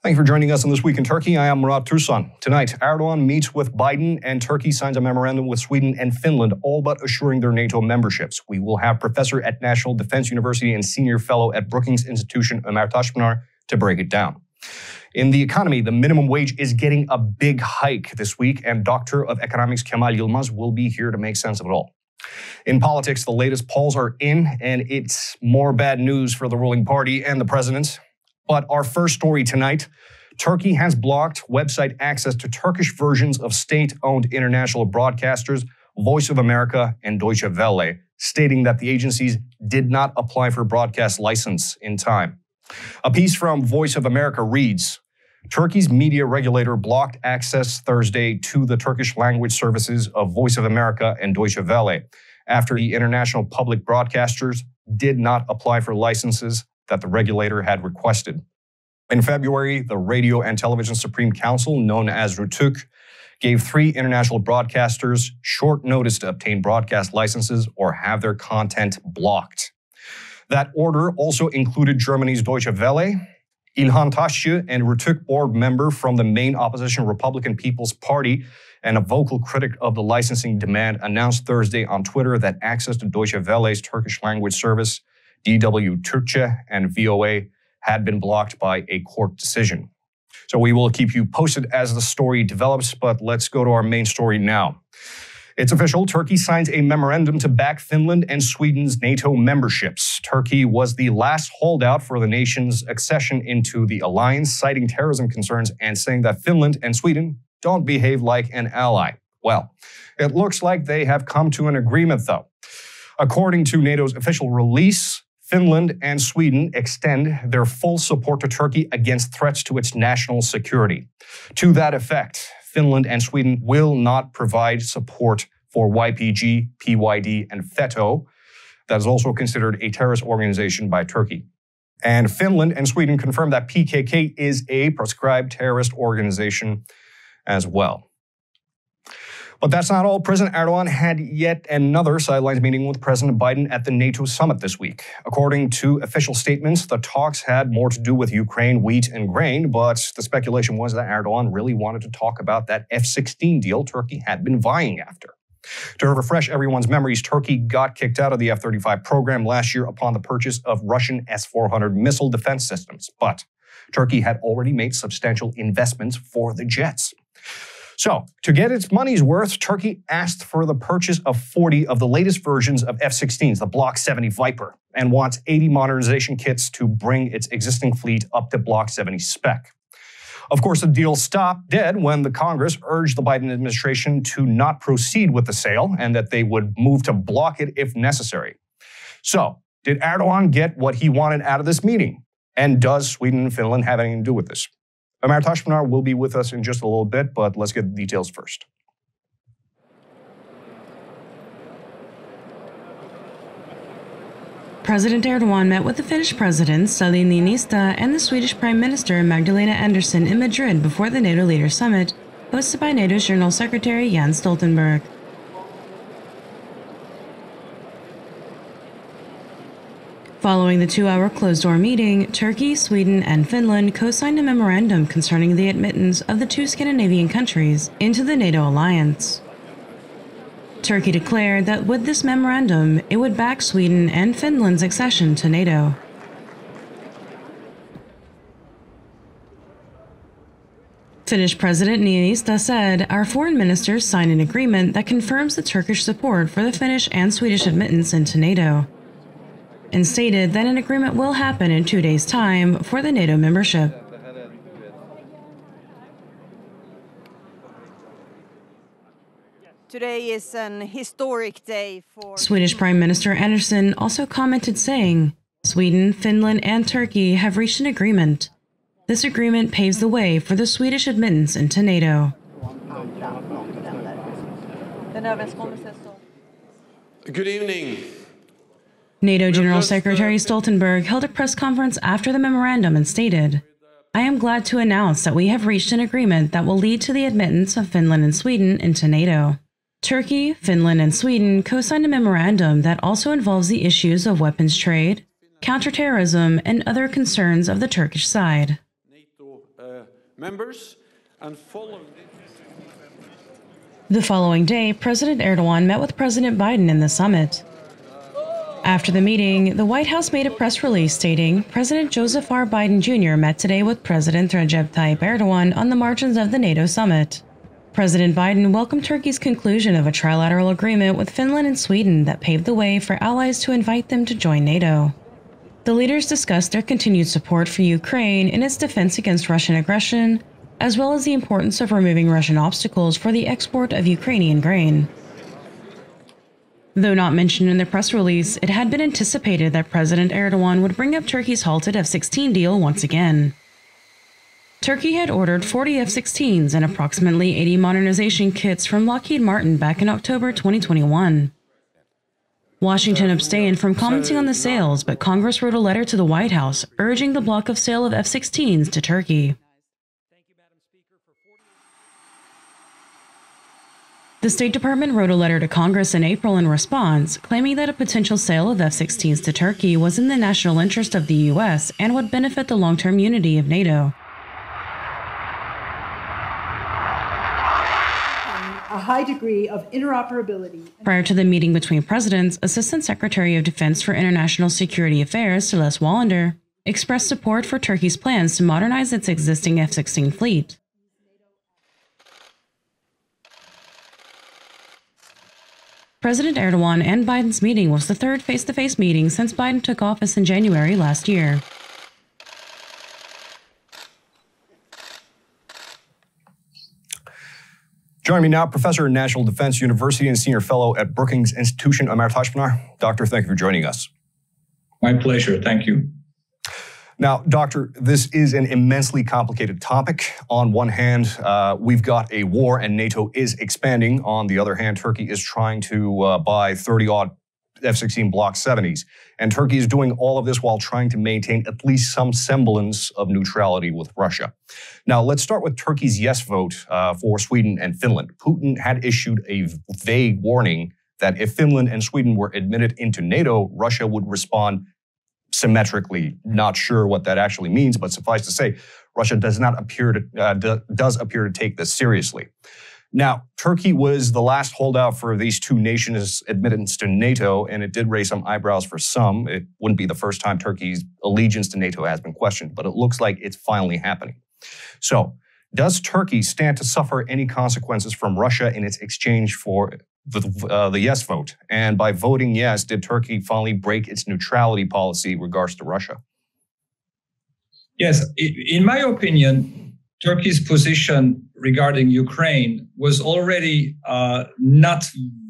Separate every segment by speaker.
Speaker 1: Thank you for joining us on This Week in Turkey. I am Murat, Türsan. Tonight, Erdoğan meets with Biden and Turkey signs a memorandum with Sweden and Finland, all but assuring their NATO memberships. We will have professor at National Defense University and senior fellow at Brookings Institution, Ömer Taşpınar, to break it down. In the economy, the minimum wage is getting a big hike this week, and Doctor of Economics Kamil Yılmaz will be here to make sense of it all. In politics, the latest polls are in, and it's more bad news for the ruling party and the president. But our first story tonight, Turkey has blocked website access to Turkish versions of state-owned international broadcasters, Voice of America and Deutsche Welle, stating that the agencies did not apply for broadcast license in time. A piece from Voice of America reads, Turkey's media regulator blocked access Thursday to the Turkish language services of Voice of America and Deutsche Welle after the international public broadcasters did not apply for licenses that the regulator had requested. In February, the Radio and Television Supreme Council, known as RTÜK, gave 3 international broadcasters short notice to obtain broadcast licenses or have their content blocked. That order also included Germany's Deutsche Welle, İlhan Taşçı, and RTÜK board member from the main opposition Republican People's Party and a vocal critic of the licensing demand, announced Thursday on Twitter that access to Deutsche Welle's Turkish language service, DW Türkçe, and VOA had been blocked by a court decision. So we will keep you posted as the story develops, but let's go to our main story now. It's official, Turkey signs a memorandum to back Finland and Sweden's NATO memberships. Turkey was the last holdout for the nation's accession into the alliance, citing terrorism concerns and saying that Finland and Sweden don't behave like an ally. Well, it looks like they have come to an agreement, though. According to NATO's official release, Finland and Sweden extend their full support to Turkey against threats to its national security. To that effect, Finland and Sweden will not provide support for YPG, PYD, and FETÖ, that is also considered a terrorist organization by Turkey. And Finland and Sweden confirm that PKK is a proscribed terrorist organization as well. But that's not all. President Erdoğan had yet another sidelines meeting with President Biden at the NATO summit this week. According to official statements, the talks had more to do with Ukraine, wheat, and grain, but the speculation was that Erdoğan really wanted to talk about that F-16 deal Turkey had been vying after. To refresh everyone's memories, Turkey got kicked out of the F-35 program last year upon the purchase of Russian S-400 missile defense systems, but Turkey had already made substantial investments for the jets. So, to get its money's worth, Turkey asked for the purchase of 40 of the latest versions of F-16s, the Block 70 Viper, and wants 80 modernization kits to bring its existing fleet up to Block 70 spec. Of course, the deal stopped dead when the Congress urged the Biden administration to not proceed with the sale and that they would move to block it if necessary. So, did Erdoğan get what he wanted out of this meeting? And does Sweden and Finland have anything to do with this? Ömer Taşpınar will be with us in just a little bit, but let's get the details first.
Speaker 2: President Erdoğan met with the Finnish President Sauli Niinistö and the Swedish Prime Minister Magdalena Andersson in Madrid before the NATO Leaders Summit, hosted by NATO's General Secretary Jens Stoltenberg. Following the 2-hour closed-door meeting, Turkey, Sweden, and Finland co-signed a memorandum concerning the admittance of the 2 Scandinavian countries into the NATO alliance. Turkey declared that with this memorandum, it would back Sweden and Finland's accession to NATO. Finnish President Niinistö said, "Our foreign ministers signed an agreement that confirms the Turkish support for the Finnish and Swedish admittance into NATO," and stated that an agreement will happen in 2 days' time for the NATO membership.
Speaker 3: Today is an historic day for
Speaker 2: Swedish Prime Minister Andersson also commented saying, "Sweden, Finland, and Turkey have reached an agreement. This agreement paves the way for the Swedish admittance into NATO."
Speaker 4: Good evening.
Speaker 2: NATO General Secretary Stoltenberg held a press conference after the memorandum and stated, "I am glad to announce that we have reached an agreement that will lead to the admittance of Finland and Sweden into NATO." Turkey, Finland, and Sweden co-signed a memorandum that also involves the issues of weapons trade, counterterrorism, and other concerns of the Turkish side.
Speaker 4: members and following.
Speaker 2: The following day, President Erdoğan met with President Biden in the summit. After the meeting, the White House made a press release stating President Joseph R. Biden Jr. met today with President Recep Tayyip Erdoğan on the margins of the NATO summit. President Biden welcomed Turkey's conclusion of a trilateral agreement with Finland and Sweden that paved the way for allies to invite them to join NATO. The leaders discussed their continued support for Ukraine in its defense against Russian aggression, as well as the importance of removing Russian obstacles for the export of Ukrainian grain. Though not mentioned in the press release, it had been anticipated that President Erdoğan would bring up Turkey's halted F-16 deal once again. Turkey had ordered 40 F-16s and approximately 80 modernization kits from Lockheed Martin back in October 2021. Washington abstained from commenting on the sales, but Congress wrote a letter to the White House urging the block of sale of F-16s to Turkey. The State Department wrote a letter to Congress in April in response, claiming that a potential sale of F-16s to Turkey was in the national interest of the U.S. and would benefit the long-term unity of NATO.
Speaker 5: A high degree of interoperability.
Speaker 2: Prior to the meeting between presidents, Assistant Secretary of Defense for International Security Affairs, Celeste Wallander, expressed support for Turkey's plans to modernize its existing F-16 fleet. President Erdoğan and Biden's meeting was the third face-to-face meeting since Biden took office in January last year.
Speaker 1: Joining me now, Professor at National Defense University and Senior Fellow at Brookings Institution, Ömer Taşpınar. Doctor, thank you for joining us.
Speaker 6: My pleasure. Thank you.
Speaker 1: Now, Doctor, this is an immensely complicated topic. On one hand, we've got a war and NATO is expanding. On the other hand, Turkey is trying to buy 30-odd F-16 Block 70s. And Turkey is doing all of this while trying to maintain at least some semblance of neutrality with Russia. Now, let's start with Turkey's yes vote for Sweden and Finland. Putin had issued a vague warning that if Finland and Sweden were admitted into NATO, Russia would respond symmetrically. Not sure what that actually means, but suffice to say, Russia does appear to take this seriously. Now, Turkey was the last holdout for these two nations' admittance to NATO, and it did raise some eyebrows for some. It wouldn't be the first time Turkey's allegiance to NATO has been questioned, but it looks like it's finally happening. So, does Turkey stand to suffer any consequences from Russia in its exchange for the yes vote? And by voting yes, did Turkey finally break its neutrality policy in regards to Russia?
Speaker 6: Yes, in my opinion, Turkey's position regarding Ukraine was already not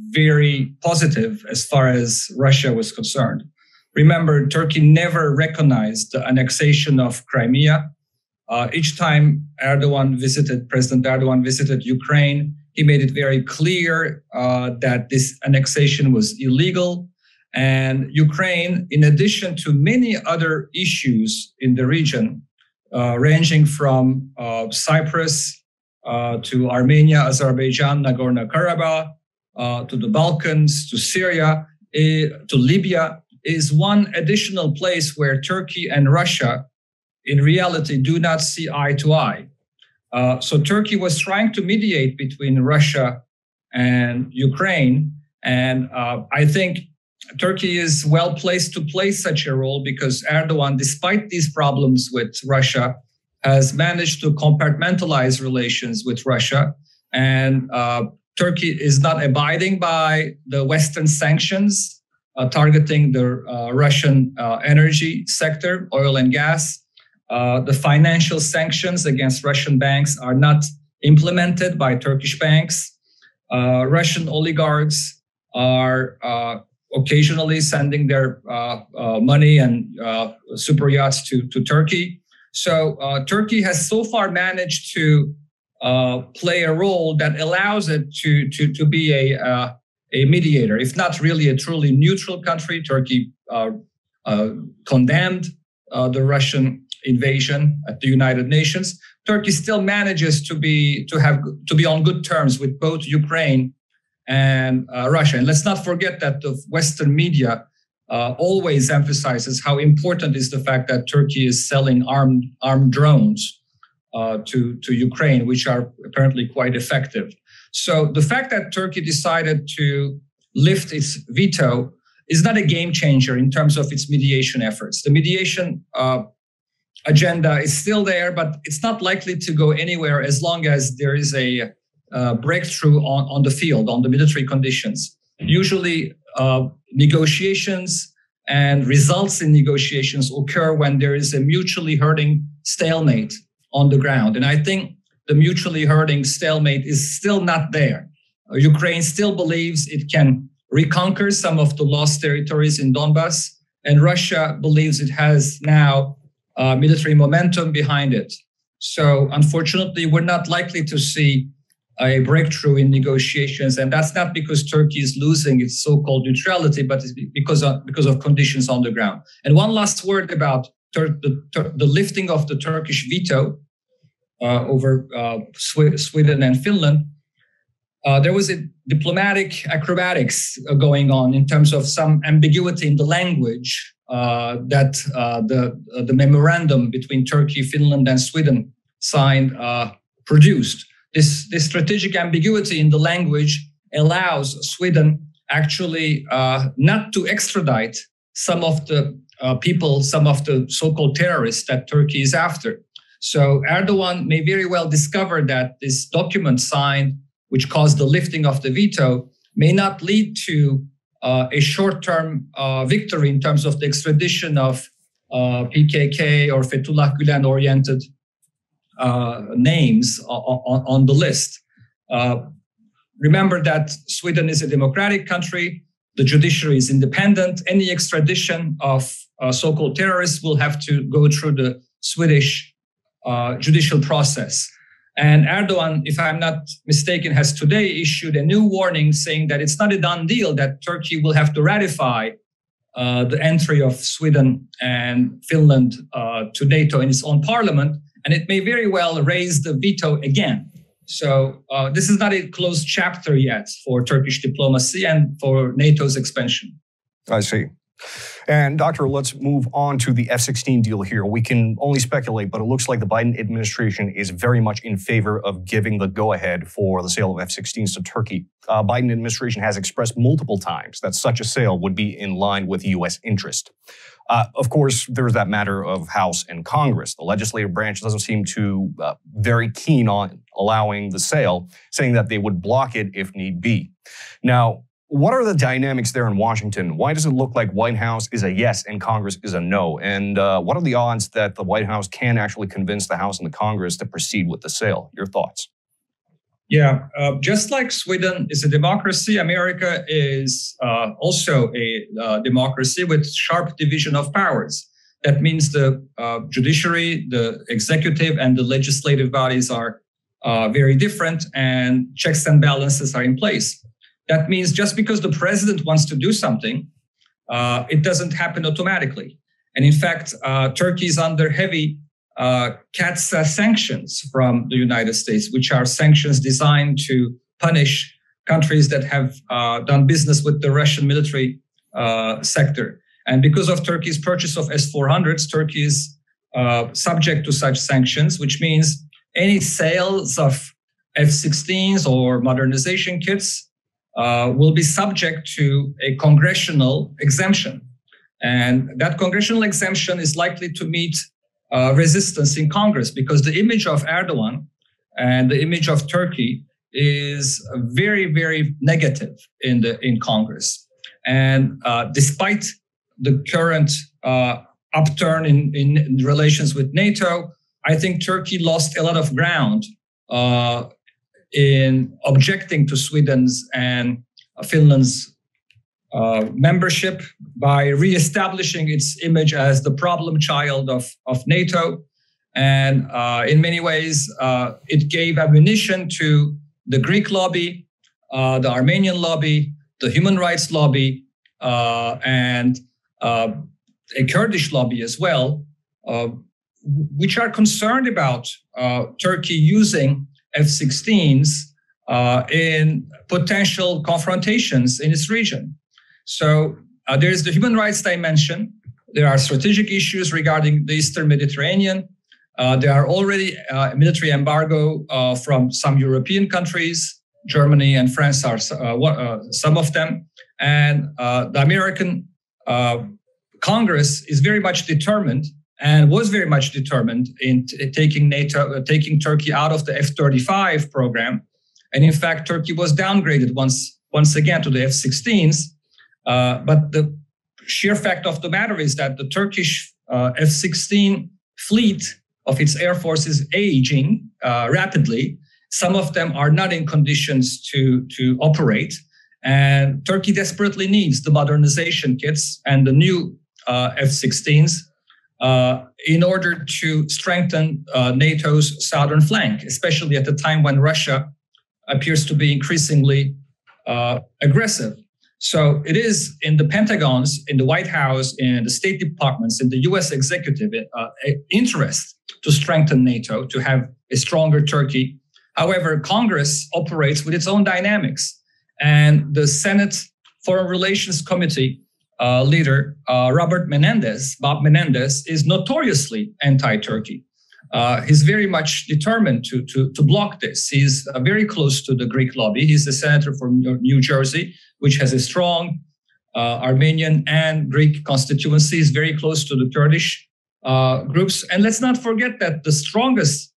Speaker 6: very positive as far as Russia was concerned. Remember, Turkey never recognized the annexation of Crimea. Each time President Erdoğan visited Ukraine, he made it very clear that this annexation was illegal. And Ukraine, in addition to many other issues in the region, ranging from Cyprus to Armenia, Azerbaijan, Nagorno-Karabakh, to the Balkans, to Syria, to Libya, is one additional place where Turkey and Russia, in reality, do not see eye to eye. So Turkey was trying to mediate between Russia and Ukraine. And I think Turkey is well placed to play such a role because Erdoğan, despite these problems with Russia, has managed to compartmentalize relations with Russia. And Turkey is not abiding by the Western sanctions targeting the Russian energy sector, oil and gas. The financial sanctions against Russian banks are not implemented by Turkish banks. Russian oligarchs are occasionally sending their money and super yachts to Turkey. So Turkey has so far managed to play a role that allows it to be a mediator, if not really a truly neutral country. Turkey condemned the Russian invasion at the United Nations. Turkey still manages to be on good terms with both Ukraine and Russia. And let's not forget that the Western media always emphasizes how important is the fact that Turkey is selling armed drones to Ukraine, which are apparently quite effective. So the fact that Turkey decided to lift its veto is not a game changer in terms of its mediation efforts. The mediation agenda is still there, but it's not likely to go anywhere as long as there is a breakthrough on the field, on the military conditions. Usually negotiations and results in negotiations occur when there is a mutually hurting stalemate on the ground. And I think the mutually hurting stalemate is still not there. Ukraine still believes it can reconquer some of the lost territories in Donbass, and Russia believes it has now military momentum behind it. So unfortunately, we're not likely to see a breakthrough in negotiations, and that's not because Turkey is losing its so-called neutrality, but it's because of conditions on the ground. And one last word about the lifting of the Turkish veto over Sweden and Finland. There was a diplomatic acrobatics going on in terms of some ambiguity in the language that the memorandum between Turkey, Finland, and Sweden signed produced. This strategic ambiguity in the language allows Sweden actually not to extradite some of the people, some of the so-called terrorists that Turkey is after. So Erdoğan may very well discover that this document signed, which caused the lifting of the veto, may not lead to a short-term victory in terms of the extradition of PKK or Fethullah Gülen-oriented names on the list. Remember that Sweden is a democratic country. The judiciary is independent. Any extradition of so-called terrorists will have to go through the Swedish judicial process. And Erdoğan, if I'm not mistaken, has today issued a new warning saying that it's not a done deal, that Turkey will have to ratify the entry of Sweden and Finland to NATO in its own parliament, and it may very well raise the veto again. So this is not a closed chapter yet for Turkish diplomacy and for NATO's expansion.
Speaker 1: I see. And Doctor, let's move on to the F-16 deal here. We can only speculate, but it looks like the Biden administration is very much in favor of giving the go-ahead for the sale of F-16s to Turkey. Biden administration has expressed multiple times that such a sale would be in line with U.S. interest. Of course, there's that matter of House and Congress. The legislative branch doesn't seem to very keen on allowing the sale, saying that they would block it if need be. Now, what are the dynamics there in Washington? Why does it look like White House is a yes and Congress is a no? And what are the odds that the White House can actually convince the House and the Congress to proceed with the sale? Your thoughts?
Speaker 6: Yeah, just like Sweden is a democracy, America is also a democracy with sharp division of powers. That means the judiciary, the executive, and the legislative bodies are very different, and checks and balances are in place. That means just because the president wants to do something, it doesn't happen automatically. And in fact, Turkey is under heavy CATSA sanctions from the United States, which are sanctions designed to punish countries that have done business with the Russian military sector. And because of Turkey's purchase of S-400s, Turkey is subject to such sanctions, which means any sales of F-16s or modernization kits will be subject to a congressional exemption. And that congressional exemption is likely to meet resistance in Congress, because the image of Erdoğan and the image of Turkey is very, very negative in Congress. And despite the current upturn in relations with NATO, I think Turkey lost a lot of ground in objecting to Sweden's and Finland's membership by reestablishing its image as the problem child of NATO. And in many ways, it gave ammunition to the Greek lobby, the Armenian lobby, the human rights lobby, and a Kurdish lobby as well, which are concerned about Turkey using F-16s in potential confrontations in its region. So there is the human rights dimension. There are strategic issues regarding the Eastern Mediterranean. There are already military embargo from some European countries. Germany and France are some of them. And the American Congress is very much determined and was very much determined in taking Turkey out of the F-35 program. And in fact, Turkey was downgraded once again to the F-16s. But the sheer fact of the matter is that the Turkish F-16 fleet of its air force is aging rapidly. Some of them are not in conditions to operate. And Turkey desperately needs the modernization kits and the new F-16s in order to strengthen NATO's southern flank, especially at a time when Russia appears to be increasingly aggressive. So it is in the Pentagons, in the White House, in the State Departments, in the US executive interest to strengthen NATO, to have a stronger Turkey. However, Congress operates with its own dynamics. And the Senate Foreign Relations Committee leader, Bob Menendez, is notoriously anti-Turkey. He's very much determined to block this. He's very close to the Greek lobby. He's a senator from New Jersey, which has a strong Armenian and Greek constituency. He's very close to the Kurdish groups. And let's not forget that the strongest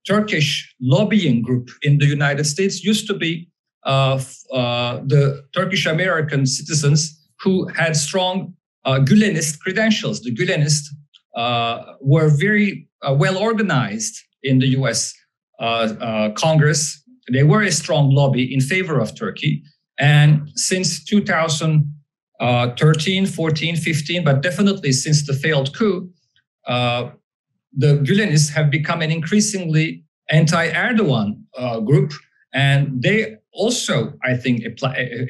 Speaker 6: Turkish lobbying group in the United States used to be the Turkish American citizens who had strong Gülenist credentials. The Gülenists were very well organized in the US Congress. They were a strong lobby in favor of Turkey. And since 2013, 14, 15, but definitely since the failed coup, the Gülenists have become an increasingly anti-Erdoğan group. And they also, I think, a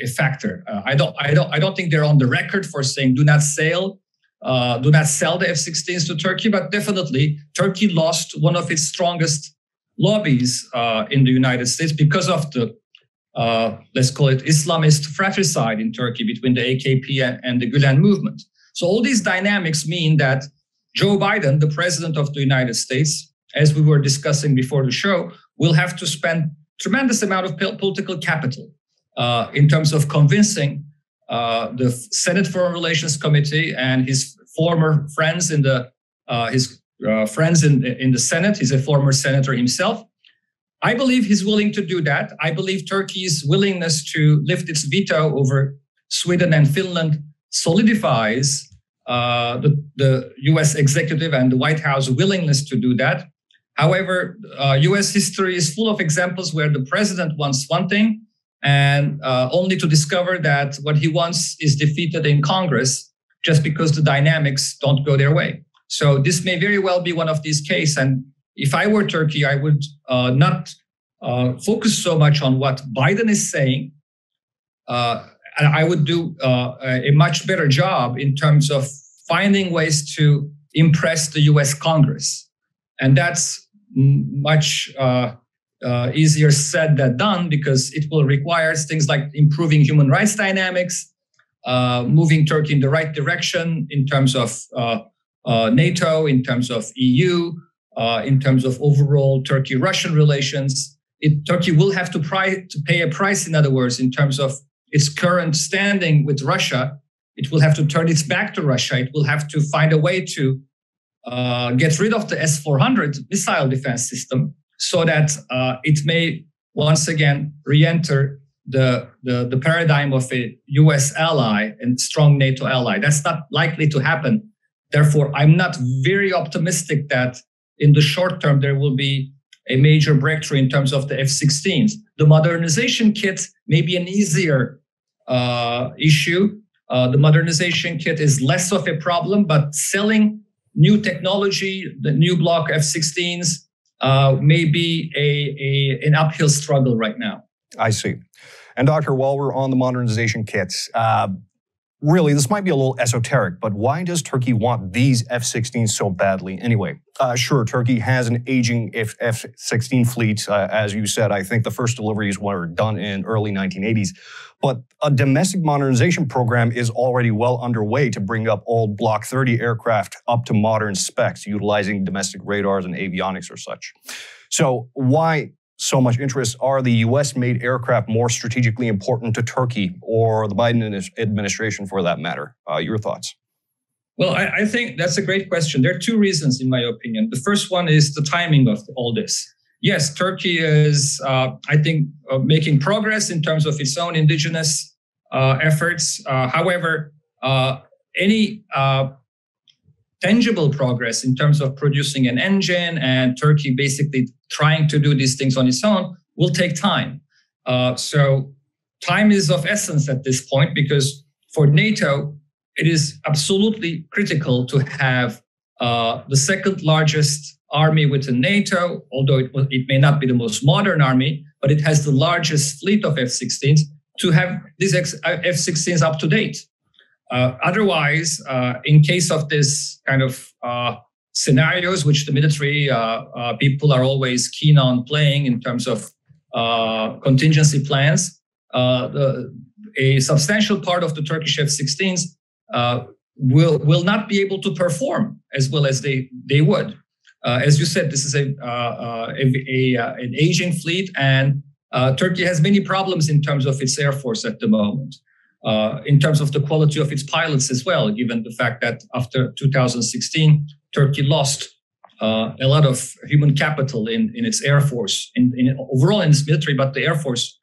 Speaker 6: factor. I don't think they're on the record for saying do not sell the F-16s to Turkey, but definitely Turkey lost one of its strongest lobbies in the United States because of the, let's call it Islamist fratricide in Turkey between the AKP and the Gülen movement. So all these dynamics mean that Joe Biden, the president of the United States, as we were discussing before the show, will have to spend tremendous amount of political capital in terms of convincing the Senate Foreign Relations Committee and his former friends in the Senate. He's a former senator himself. I believe he's willing to do that. I believe Turkey's willingness to lift its veto over Sweden and Finland solidifies the U.S. executive and the White House willingness to do that. However, U.S. history is full of examples where the president wants one thing and only to discover that what he wants is defeated in Congress just because the dynamics don't go their way. So this may very well be one of these cases. And if I were Turkey, I would not focus so much on what Biden is saying. I would do a much better job in terms of finding ways to impress the U.S. Congress. And that's much easier said than done because it will require things like improving human rights dynamics, moving Turkey in the right direction in terms of NATO, in terms of EU, in terms of overall Turkey-Russian relations. Turkey will have to pay a price, in other words, in terms of its current standing with Russia. It will have to turn its back to Russia. It will have to find a way to get rid of the S-400 missile defense system so that it may once again re-enter the paradigm of a US ally and strong NATO ally. That's not likely to happen. Therefore, I'm not very optimistic that in the short term there will be a major breakthrough in terms of the F-16s. The modernization kit may be an easier issue. The modernization kit is less of a problem, but selling new technology, the new block F-16s, may be an uphill struggle right now.
Speaker 1: I see. And Doctor, while we're on the modernization kits, really, this might be a little esoteric, but why does Turkey want these F-16s so badly anyway? Sure, Turkey has an aging F-16 fleet. As you said, I think the first deliveries were done in early 1980s. But a domestic modernization program is already well underway to bring up old Block 30 aircraft up to modern specs, utilizing domestic radars and avionics or such. So why so much interest? Are the U.S.-made aircraft more strategically important to Turkey or the Biden administration for that matter? Your thoughts?
Speaker 6: Well, I think that's a great question. There are two reasons, in my opinion. The first one is the timing of all this. Yes, Turkey is, I think, making progress in terms of its own indigenous efforts. However, any tangible progress in terms of producing an engine and Turkey basically trying to do these things on its own will take time. So time is of essence at this point, because for NATO, it is absolutely critical to have the second largest army within NATO, although it may not be the most modern army, but it has the largest fleet of F-16s, to have these F-16s up to date. Otherwise, in case of this kind of scenarios, which the military people are always keen on playing in terms of contingency plans, a substantial part of the Turkish F-16s will not be able to perform as well as they would. As you said, this is an aging fleet, and Turkey has many problems in terms of its air force at the moment, in terms of the quality of its pilots as well, given the fact that after 2016, Turkey lost a lot of human capital in its air force, overall in its military, but the air force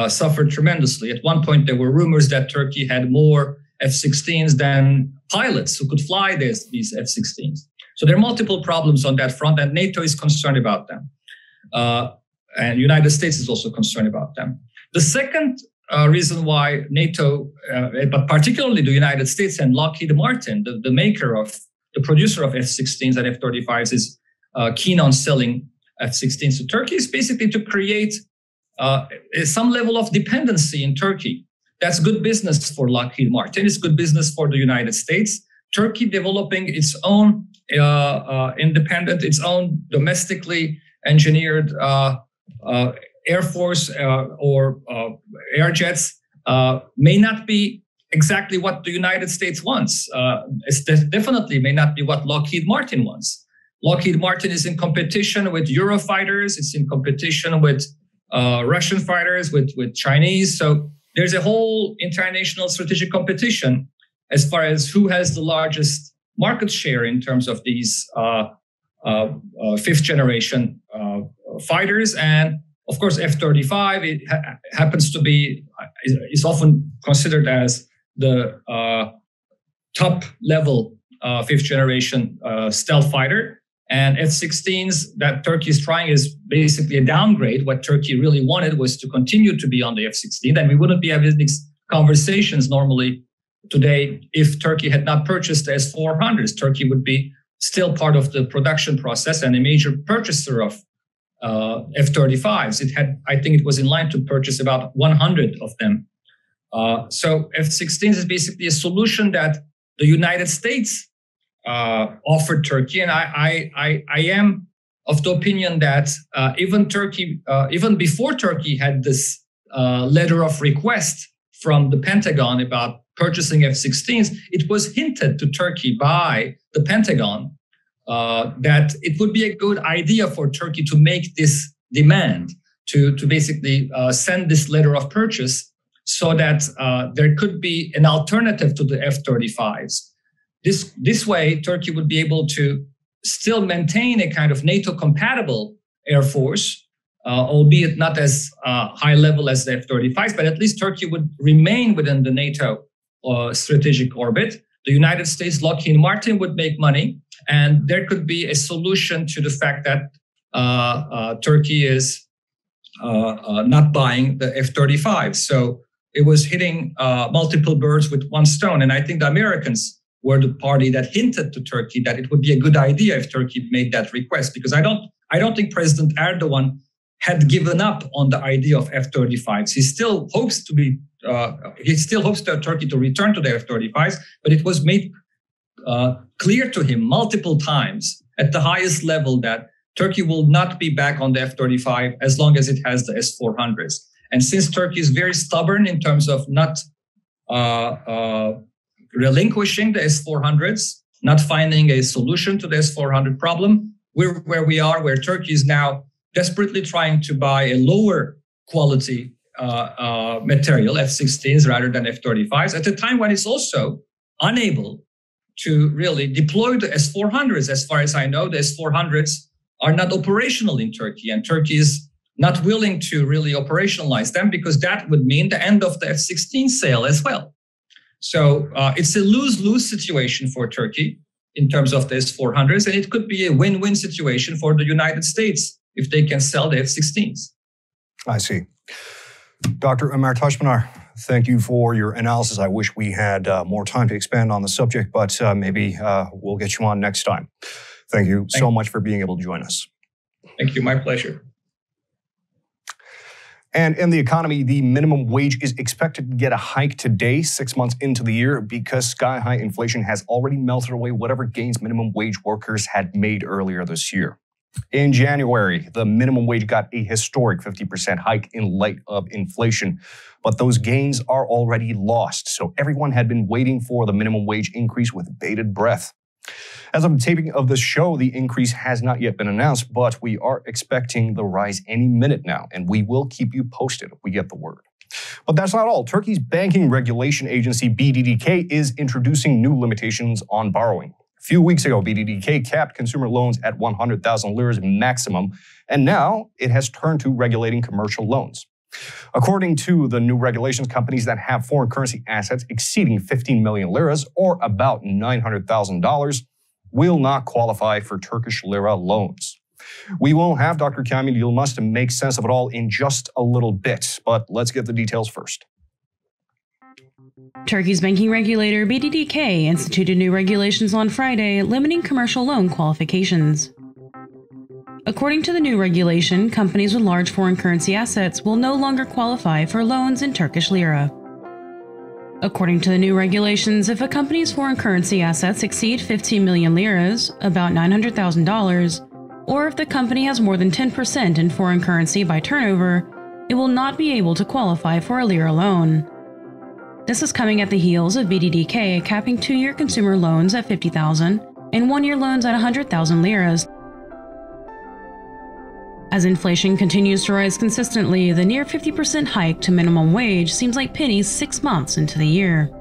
Speaker 6: suffered tremendously. At one point, there were rumors that Turkey had more F-16s than pilots who could fly these F-16s. So there are multiple problems on that front, and NATO is concerned about them. And the United States is also concerned about them. The second reason why NATO, but particularly the United States and Lockheed Martin, the producer of F-16s and F-35s, is keen on selling F-16s to Turkey, is basically to create some level of dependency in Turkey. That's good business for Lockheed Martin. It's good business for the United States. Turkey developing its own independent, its own domestically engineered air force or air jets may not be exactly what the United States wants. It definitely may not be what Lockheed Martin wants. Lockheed Martin is in competition with Eurofighters. It's in competition with Russian fighters, with Chinese. So there's a whole international strategic competition as far as who has the largest market share in terms of these fifth generation fighters. And of course, F-35, it happens to be, is often considered as the top level fifth generation stealth fighter. And F-16s that Turkey is trying is basically a downgrade. What Turkey really wanted was to continue to be on the F-16. And we wouldn't be having these conversations normally today if Turkey had not purchased the S-400s. Turkey would be still part of the production process and a major purchaser of F-35s. I think it was in line to purchase about 100 of them. So F-16s is basically a solution that the United States offered Turkey, and I am of the opinion that even before Turkey had this letter of request from the Pentagon about purchasing F-16s, it was hinted to Turkey by the Pentagon that it would be a good idea for Turkey to make this demand, to basically send this letter of purchase so that there could be an alternative to the F-35s. This way, Turkey would be able to still maintain a kind of NATO-compatible air force, albeit not as high level as the F-35s, but at least Turkey would remain within the NATO strategic orbit. The United States, Lockheed Martin would make money, and there could be a solution to the fact that Turkey is not buying the F-35. So it was hitting multiple birds with one stone. And I think the Americans were the party that hinted to Turkey that it would be a good idea if Turkey made that request, because I don't think President Erdoğan had given up on the idea of F-35s. He still hopes Turkey to return to the F-35s, but it was made clear to him multiple times at the highest level that Turkey will not be back on the F-35 as long as it has the S-400s. And since Turkey is very stubborn in terms of not relinquishing the S-400s, not finding a solution to the S-400 problem, we're where we are, where Turkey is now desperately trying to buy a lower quality material, F-16s rather than F-35s, at a time when it's also unable to really deploy the S-400s. As far as I know, the S-400s are not operational in Turkey, and Turkey is not willing to really operationalize them because that would mean the end of the F-16 sale as well. So it's a lose-lose situation for Turkey in terms of the S-400s, and it could be a win-win situation for the United States if they can sell the F-16s.
Speaker 1: I see. Dr. Ömer Taşpınar, thank you for your analysis. I wish we had more time to expand on the subject, but maybe we'll get you on next time. Thank you so much for being able to join us.
Speaker 6: Thank you. My pleasure.
Speaker 1: And in the economy, the minimum wage is expected to get a hike today, 6 months into the year, because sky-high inflation has already melted away whatever gains minimum wage workers had made earlier this year. In January, the minimum wage got a historic 50% hike in light of inflation, but those gains are already lost. So everyone had been waiting for the minimum wage increase with bated breath. As of the taping of this show, the increase has not yet been announced, but we are expecting the rise any minute now, and we will keep you posted if we get the word. But that's not all. Turkey's banking regulation agency, BDDK, is introducing new limitations on borrowing. A few weeks ago, BDDK capped consumer loans at 100,000 liras maximum, and now it has turned to regulating commercial loans. According to the new regulations, companies that have foreign currency assets exceeding 15 million liras, or about $900,000, will not qualify for Turkish lira loans. We will have Dr. Kamil Yılmaz to make sense of it all in just a little bit, but let's get the details first.
Speaker 2: Turkey's banking regulator, BDDK, instituted new regulations on Friday limiting commercial loan qualifications. According to the new regulation, companies with large foreign currency assets will no longer qualify for loans in Turkish lira. According to the new regulations, if a company's foreign currency assets exceed 15 million liras, about $900,000, or if the company has more than 10% in foreign currency by turnover, it will not be able to qualify for a lira loan. This is coming at the heels of BDDK capping 2-year consumer loans at 50,000 and 1-year loans at 100,000 liras. As inflation continues to rise consistently, the near 50% hike to minimum wage seems like pennies 6 months into the year.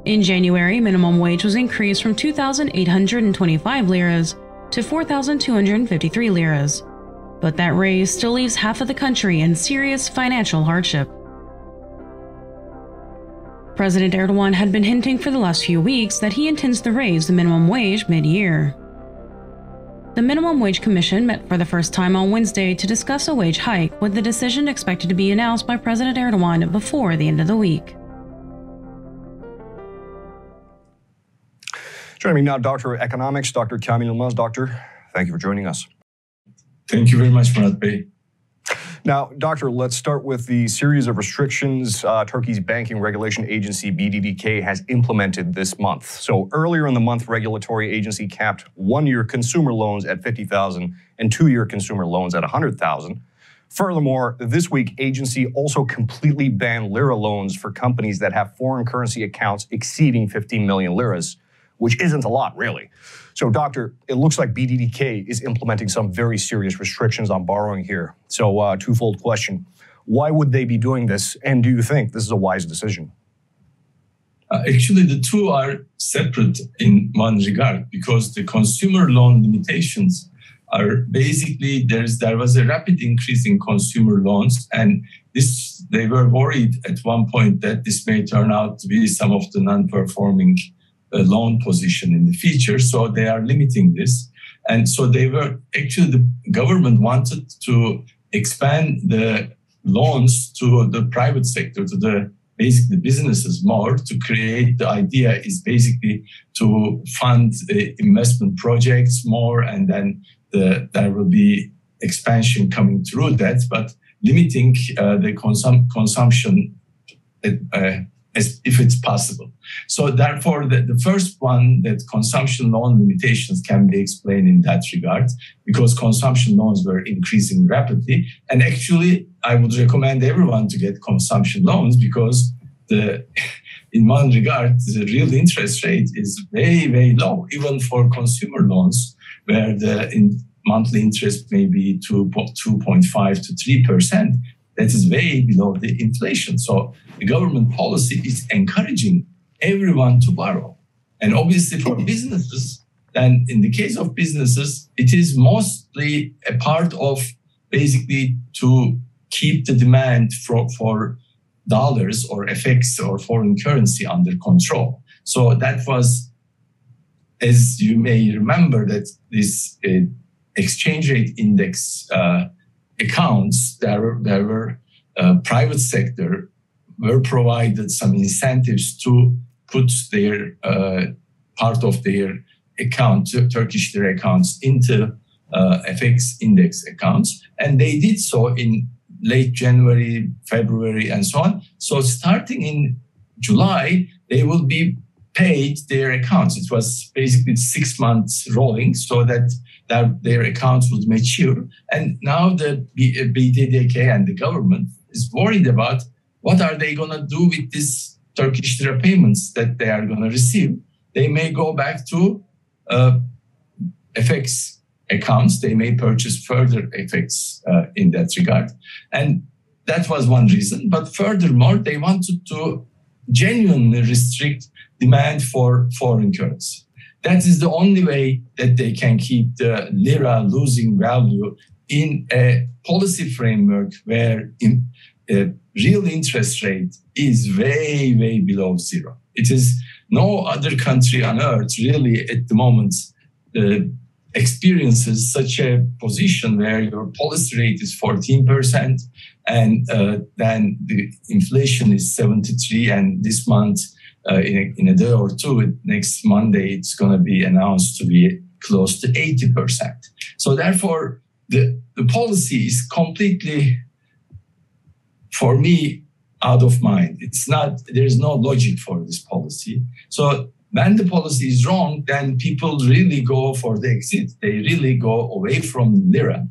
Speaker 2: In January, minimum wage was increased from 2,825 liras to 4,253 liras. But that raise still leaves half of the country in serious financial hardship. President Erdoğan had been hinting for the last few weeks that he intends to raise the minimum wage mid-year. The Minimum Wage Commission met for the first time on Wednesday to discuss a wage hike, with the decision expected to be announced by President Erdoğan before the end of the week.
Speaker 1: Joining me now, Doctor of Economics, Dr. Kamil Yılmaz. Doctor, thank you for joining us.
Speaker 7: Thank you very much, Murat Bey.
Speaker 1: Now, Doctor, let's start with the series of restrictions Turkey's banking regulation agency, BDDK, has implemented this month. So earlier in the month, regulatory agency capped 1-year consumer loans at 50,000 and 2-year consumer loans at 100,000. Furthermore, this week, agency also completely banned lira loans for companies that have foreign currency accounts exceeding 15 million liras, which isn't a lot, really. So, Doctor, it looks like BDDK is implementing some very serious restrictions on borrowing here. So, twofold question. Why would they be doing this, and do you think this is a wise decision?
Speaker 7: Actually, the two are separate in one regard, because the consumer loan limitations are basically, there was a rapid increase in consumer loans, and they were worried at one point that this may turn out to be some of the non-performing loan position in the future, so they are limiting this. And so the government wanted to expand the loans to the private sector, to basically businesses more, to create, the idea is basically to fund investment projects more, and then there will be expansion coming through that, but limiting the consumption as if it's possible. So therefore, the first one, that consumption loan limitations can be explained in that regard, because consumption loans were increasing rapidly. And actually, I would recommend everyone to get consumption loans, because in one regard, the real interest rate is very, very low, even for consumer loans, where the monthly interest may be 2.5 to 3%. That is way below the inflation. So the government policy is encouraging everyone to borrow. And obviously for businesses, then in the case of businesses, it is mostly a part of basically to keep the demand for dollars or FX or foreign currency under control. So that was, as you may remember, that this exchange rate index accounts, there were private sector were provided some incentives to put their part of their account, Turkish lira accounts, into FX index accounts. And they did so in late January, February, and so on. So starting in July, they will be paid their accounts. It was basically 6 months rolling, so that their accounts would mature. And now the BDDK and the government is worried about what are they going to do with these Turkish lira payments that they are going to receive. They may go back to FX accounts. They may purchase further FX in that regard. And that was one reason. But furthermore, they wanted to genuinely restrict demand for foreign currency. That is the only way that they can keep the lira losing value in a policy framework where real interest rate is way, way below zero. It is no other country on earth really at the moment experiences such a position where your policy rate is 14% and then the inflation is 73, and this month in a day or two, next Monday, it's going to be announced to be close to 80%. So therefore, the policy is completely, for me, out of mind. There's no logic for this policy. So when the policy is wrong, then people really go for the exit. They really go away from lira,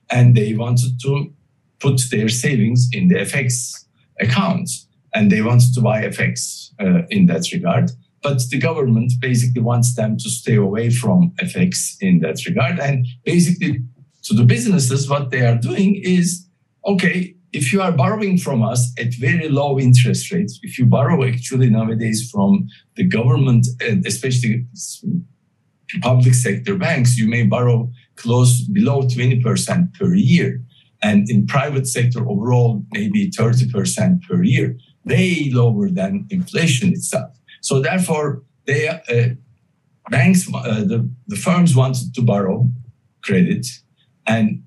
Speaker 7: and they wanted to put their savings in the FX accounts, and they wanted to buy FX in that regard. But the government basically wants them to stay away from FX in that regard. And basically, to the businesses, what they are doing is, okay, if you are borrowing from us at very low interest rates, if you borrow actually nowadays from the government, especially public sector banks, you may borrow below 20% per year. And in private sector overall, maybe 30% per year, way lower than inflation itself. So therefore, banks, the firms wanted to borrow credit,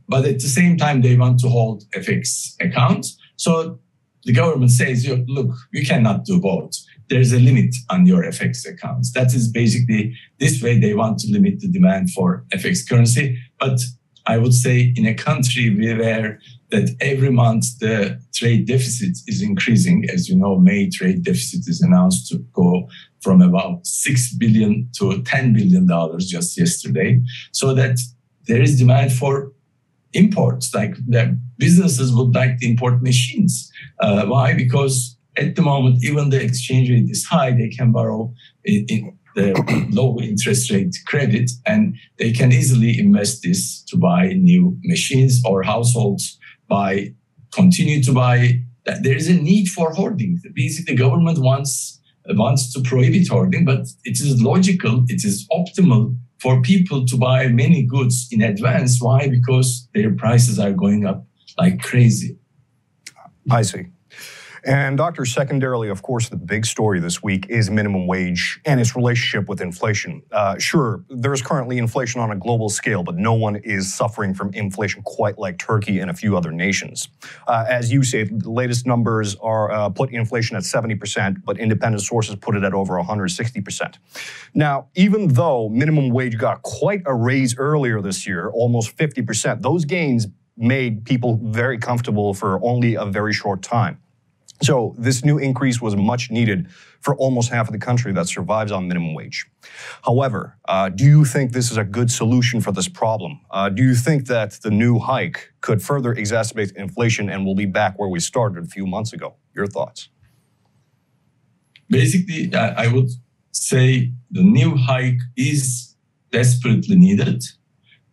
Speaker 7: but at the same time, they want to hold FX accounts. So the government says, look, you cannot do both. There's a limit on your FX accounts. That is basically this way they want to limit the demand for FX currency. But I would say in a country where that every month the trade deficit is increasing, as you know, May trade deficit is announced to go from about $6 billion to $10 billion just yesterday. So that there is demand for imports, like the businesses would like to import machines. Why? Because at the moment, even the exchange rate is high, they can borrow in the low interest rate credit, and they can easily invest this to buy new machines, or households continue to buy. There is a need for hoarding. Basically, the government wants to prohibit hoarding, but it is logical, it is optimal for people to buy many goods in advance. Why? Because their prices are going up like crazy.
Speaker 1: I see. And Doctor, secondarily, of course, the big story this week is minimum wage and its relationship with inflation. Sure, there is currently inflation on a global scale, but no one is suffering from inflation quite like Turkey and a few other nations. As you say, the latest numbers are put inflation at 70%, but independent sources put it at over 160%. Now, even though minimum wage got quite a raise earlier this year, almost 50%, those gains made people very comfortable for only a very short time. So this new increase was much needed for almost half of the country that survives on minimum wage. However, do you think this is a good solution for this problem? Do you think that the new hike could further exacerbate inflation and we'll be back where we started a few months ago? Your thoughts?
Speaker 7: Basically, I would say the new hike is desperately needed.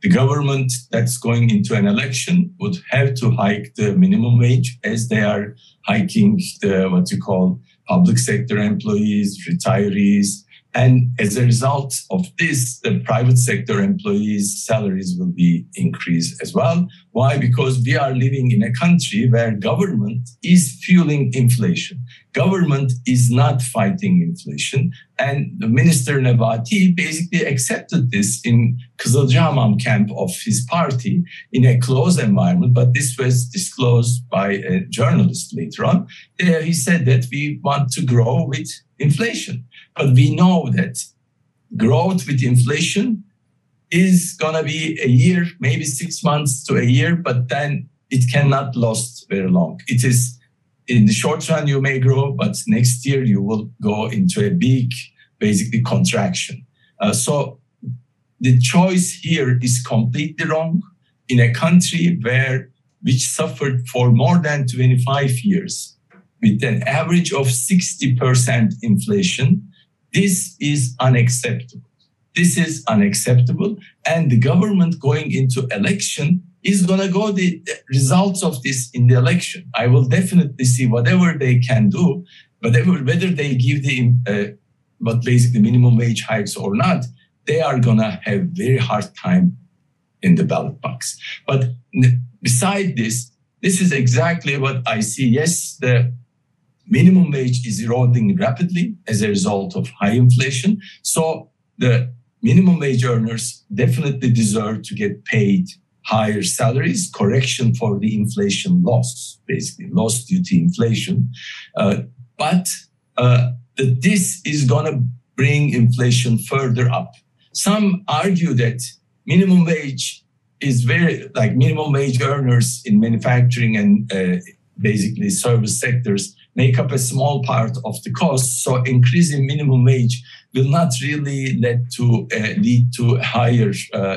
Speaker 7: The government that's going into an election would have to hike the minimum wage as they are hiking the what you call public sector employees, retirees. And as a result of this, the private sector employees' salaries will be increased as well. Why? Because we are living in a country where government is fueling inflation. Government is not fighting inflation. And the Minister Nebati basically accepted this in Kızılcahamam camp of his party in a closed environment, but this was disclosed by a journalist later on. He said that we want to grow with inflation. But we know that growth with inflation is going to be a year, maybe 6 months to a year, but then it cannot last very long. It is in the short run, you may grow, but next year you will go into a big, basically contraction. So the choice here is completely wrong in a country which suffered for more than 25 years with an average of 60% inflation. This is unacceptable. This is unacceptable. And the government going into election is going to go the results of this in the election. I will definitely see whatever they can do, whether they give the basically minimum wage hikes or not, they are going to have very hard time in the ballot box. But beside this is exactly what I see. Yes, the minimum wage is eroding rapidly as a result of high inflation. So the minimum wage earners definitely deserve to get paid higher salaries, correction for the inflation loss, basically loss due to inflation. But this is going to bring inflation further up. Some argue that minimum wage is minimum wage earners in manufacturing and basically service sectors make up a small part of the cost. So increasing minimum wage will not really lead to higher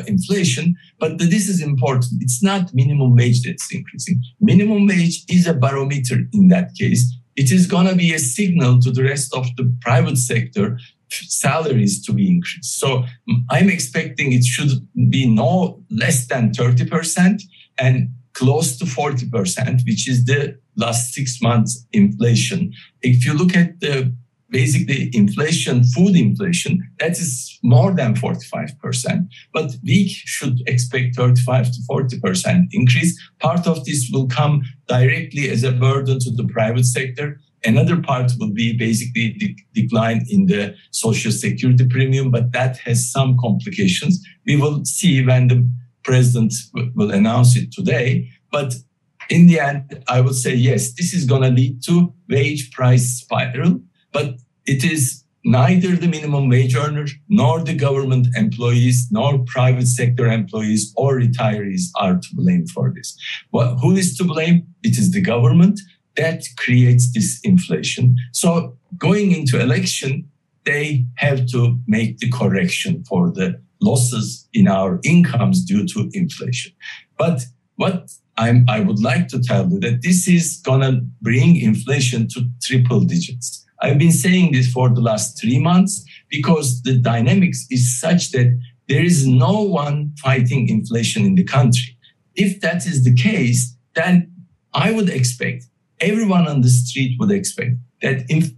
Speaker 7: inflation. But this is important. It's not minimum wage that's increasing. Minimum wage is a barometer in that case. It is going to be a signal to the rest of the private sector salaries to be increased. So I'm expecting it should be no less than 30% and close to 40%, which is the last 6 months inflation. If you look at the basically inflation, food inflation, that is more than 45%. But we should expect 35 to 40% increase. Part of this will come directly as a burden to the private sector. Another part will be basically the decline in the social security premium, but that has some complications. We will see when the president will announce it today. But in the end, I would say, yes, this is going to lead to wage price spiral, but it is neither the minimum wage earner, nor the government employees, nor private sector employees or retirees are to blame for this. Who is to blame? It is the government that creates this inflation. So going into election, they have to make the correction for the losses in our incomes due to inflation. But what I would like to tell you that this is going to bring inflation to triple digits. I've been saying this for the last 3 months because the dynamics is such that there is no one fighting inflation in the country. If that is the case, then I would expect, everyone on the street would expect that if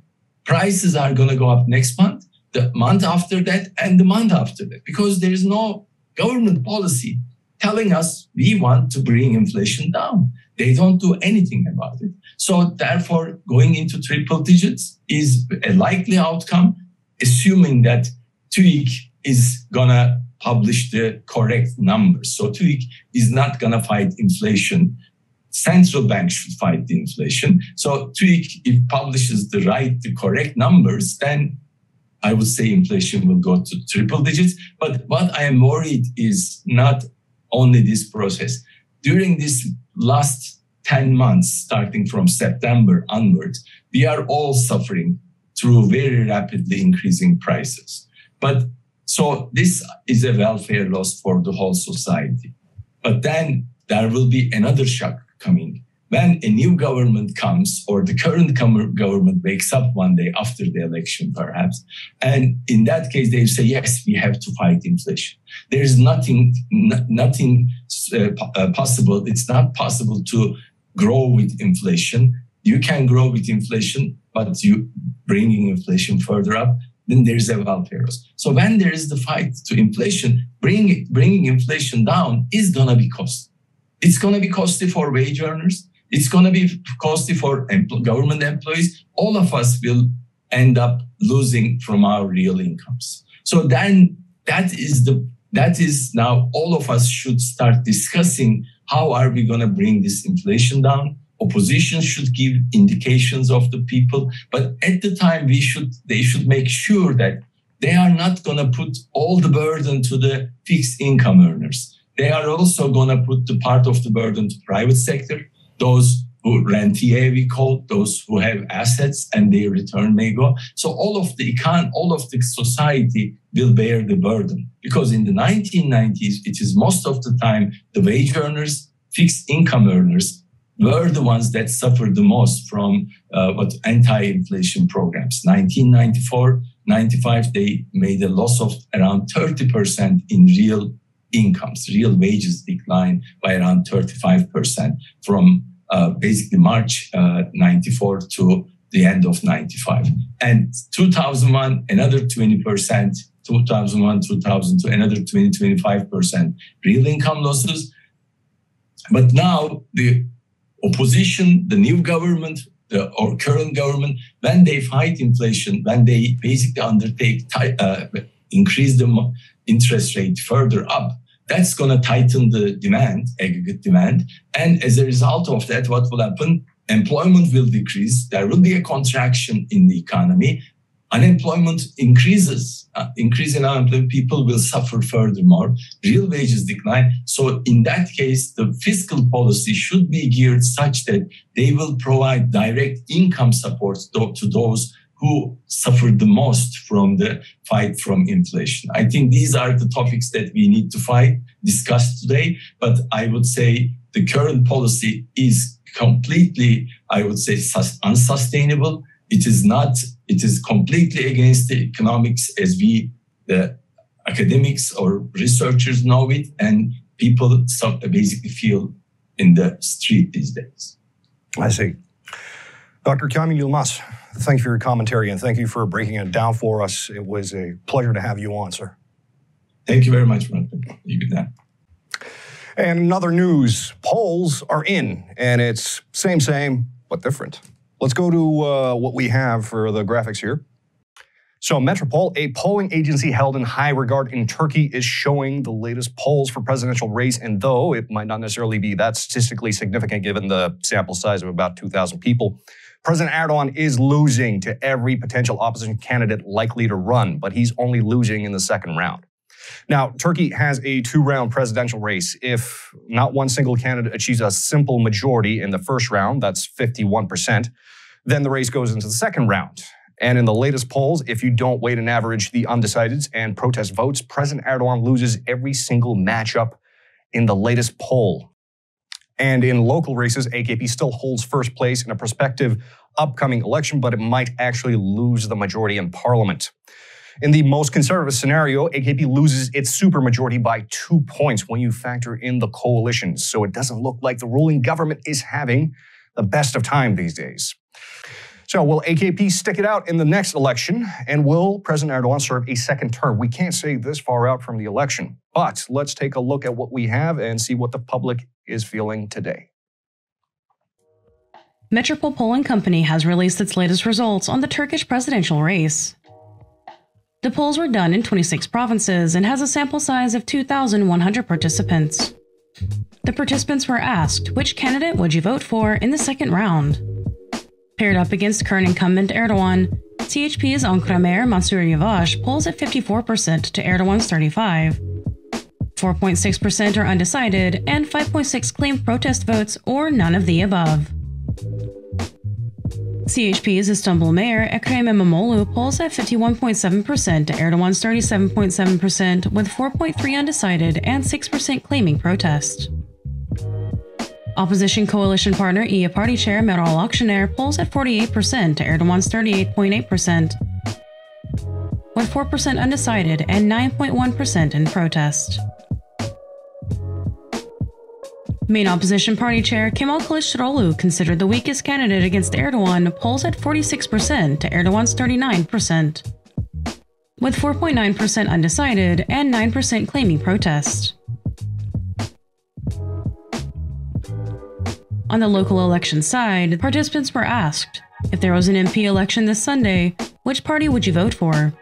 Speaker 7: prices are going to go up next month, the month after that, and the month after that, because there is no government policy telling us we want to bring inflation down. They don't do anything about it. So therefore, going into triple digits is a likely outcome, assuming that TÜİK is going to publish the correct numbers. So TÜİK is not going to fight inflation. Central bank should fight the inflation. So TÜİK, if publishes the correct numbers, then I would say inflation will go to triple digits. But what I am worried is not only this process. During this last 10 months, starting from September onwards, we are all suffering through very rapidly increasing prices. But so this is a welfare loss for the whole society. But then there will be another shock coming. When a new government comes, or the current government wakes up one day after the election, perhaps, and in that case, they say, yes, we have to fight inflation. There is nothing possible. It's not possible to grow with inflation. You can grow with inflation, but you bringing inflation further up, then there is a welfare loss. So when there is the fight to inflation, bringing inflation down is going to be costly. It's going to be costly for wage earners. It's going to be costly for government employees. All of us will end up losing from our real incomes. So then that is now all of us should start discussing how are we going to bring this inflation down. Opposition should give indications of the people, but at the time they should make sure that they are not going to put all the burden to the fixed income earners. They are also going to put the part of the burden to private sector, those who rentier, we call those who have assets and their return may go. So all of the society will bear the burden, because in the 1990s, it is most of the time the wage earners, fixed income earners were the ones that suffered the most from anti-inflation programs. 1994, 95, they made a loss of around 30% in real incomes. Real wages declined by around 35% from basically March 94 to the end of 95. And 2001, another 20%, 2001, 2002, another 25% real income losses. But now the opposition, the new government, or current government, when they fight inflation, when they basically undertake increase the interest rate further up, that's going to tighten the demand, aggregate demand. And as a result of that, what will happen? Employment will decrease. There will be a contraction in the economy. Unemployment increases. Increase in unemployment, people will suffer furthermore. Real wages decline. So in that case, the fiscal policy should be geared such that they will provide direct income support to those who suffered the most from the fight from inflation. I think these are the topics that we need to discuss today. But I would say the current policy is completely, I would say, unsustainable. It is completely against the economics as we, the academics or researchers know it, and people basically feel in the street these days.
Speaker 1: I see. Dr. Kamil Yılmaz, thank you for your commentary and thank you for breaking it down for us. It was a pleasure to have you on, sir.
Speaker 7: Thank you very much, Murat.
Speaker 1: And in other news, polls are in, and it's same, but different. Let's go to what we have for the graphics here. So Metropol, a polling agency held in high regard in Turkey, is showing the latest polls for presidential race. And though it might not necessarily be that statistically significant given the sample size of about 2,000 people, President Erdoğan is losing to every potential opposition candidate likely to run, but he's only losing in the second round. Now, Turkey has a two-round presidential race. If not one single candidate achieves a simple majority in the first round, that's 51%, then the race goes into the second round. And in the latest polls, if you don't weight and average the undecideds and protest votes, President Erdoğan loses every single matchup in the latest poll. And in local races, AKP still holds first place in a prospective upcoming election, but it might actually lose the majority in parliament. In the most conservative scenario, AKP loses its supermajority by 2 points when you factor in the coalitions. So it doesn't look like the ruling government is having the best of time these days. So will AKP stick it out in the next election? And will President Erdoğan serve a second term? We can't say this far out from the election, but let's take a look at what we have and see what the public is feeling today.
Speaker 2: Metropol Polling Company has released its latest results on the Turkish presidential race. The polls were done in 26 provinces and has a sample size of 2,100 participants. The participants were asked, which candidate would you vote for in the second round? Paired up against current incumbent Erdoğan, CHP's Ankara Mayor Mansur Yavaş polls at 54% to Erdoğan's 35%. 4.6% are undecided, and 5.6% claimed protest votes or none of the above. CHP's Istanbul Mayor Ekrem İmamoğlu polls at 51.7% to Erdoğan's 37.7%, with 4.3% undecided and 6% claiming protest. Opposition coalition partner İYİ Party chair Meral Akşener polls at 48% to Erdoğan's 38.8%, with 4% undecided and 9.1% in protest. Main opposition party chair Kemal Kılıçdaroğlu, considered the weakest candidate against Erdoğan, polls at 46% to Erdoğan's 39%, with 4.9% undecided and 9% claiming protest. On the local election side, participants were asked, if there was an MP election this Sunday, which party would you vote for?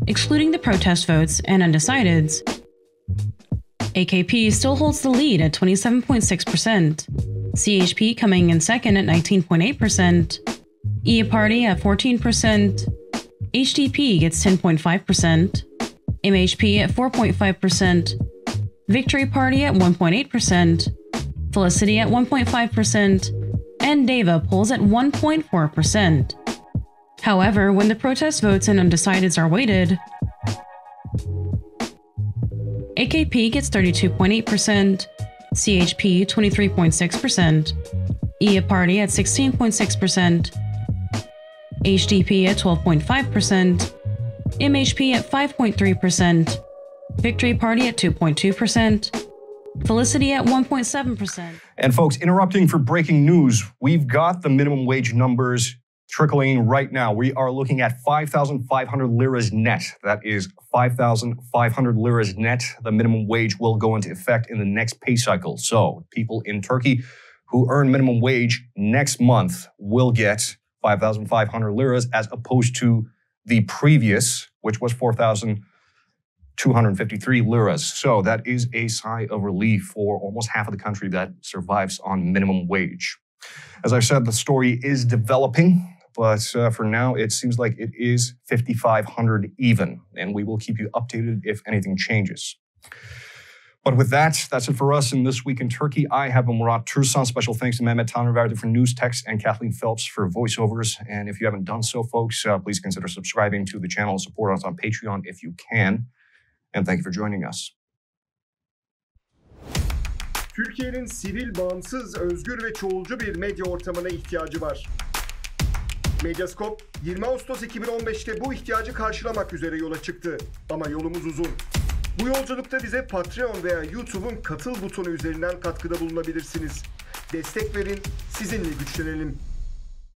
Speaker 2: Excluding the protest votes and undecideds, AKP still holds the lead at 27.6%, CHP coming in second at 19.8%, İYİ Party at 14%, HDP gets 10.5%, MHP at 4.5%, Victory Party at 1.8%, Felicity at 1.5%, and DEVA polls at 1.4%. However, when the protest votes and undecideds are weighted, AKP gets 32.8%, CHP 23.6%, İYİ Party at 16.6%, HDP at 12.5%, MHP at 5.3%, Victory Party at 2.2%, Felicity at 1.7%.
Speaker 1: And folks, interrupting for breaking news, we've got the minimum wage numbers trickling right now. We are looking at 5,500 liras net. That is 5,500 liras net. The minimum wage will go into effect in the next pay cycle. So people in Turkey who earn minimum wage next month will get 5,500 liras as opposed to the previous, which was 4,253 liras. So that is a sigh of relief for almost half of the country that survives on minimum wage. As I said, the story is developing. But for now, it seems like it is 5,500 even, and we will keep you updated if anything changes. But with that, that's it for us in This Week in Turkey. I have Murat, Türsan. Special thanks to Mehmet, Tanrıverdi for news, text, and Kathleen Phelps for voiceovers. And if you haven't done so, folks, please consider subscribing to the channel and support us on Patreon if you can. And thank you for joining us.
Speaker 8: Türkiye'nin sivil, bağımsız, özgür ve çoğulcu bir medya ortamına ihtiyacı var. Medyascope, 20 Ağustos 2015'te bu ihtiyacı karşılamak üzere yola çıktı. Ama yolumuz uzun. Bu yolculukta bize Patreon veya YouTube'un katıl butonu üzerinden katkıda bulunabilirsiniz. Destek verin, sizinle güçlenelim.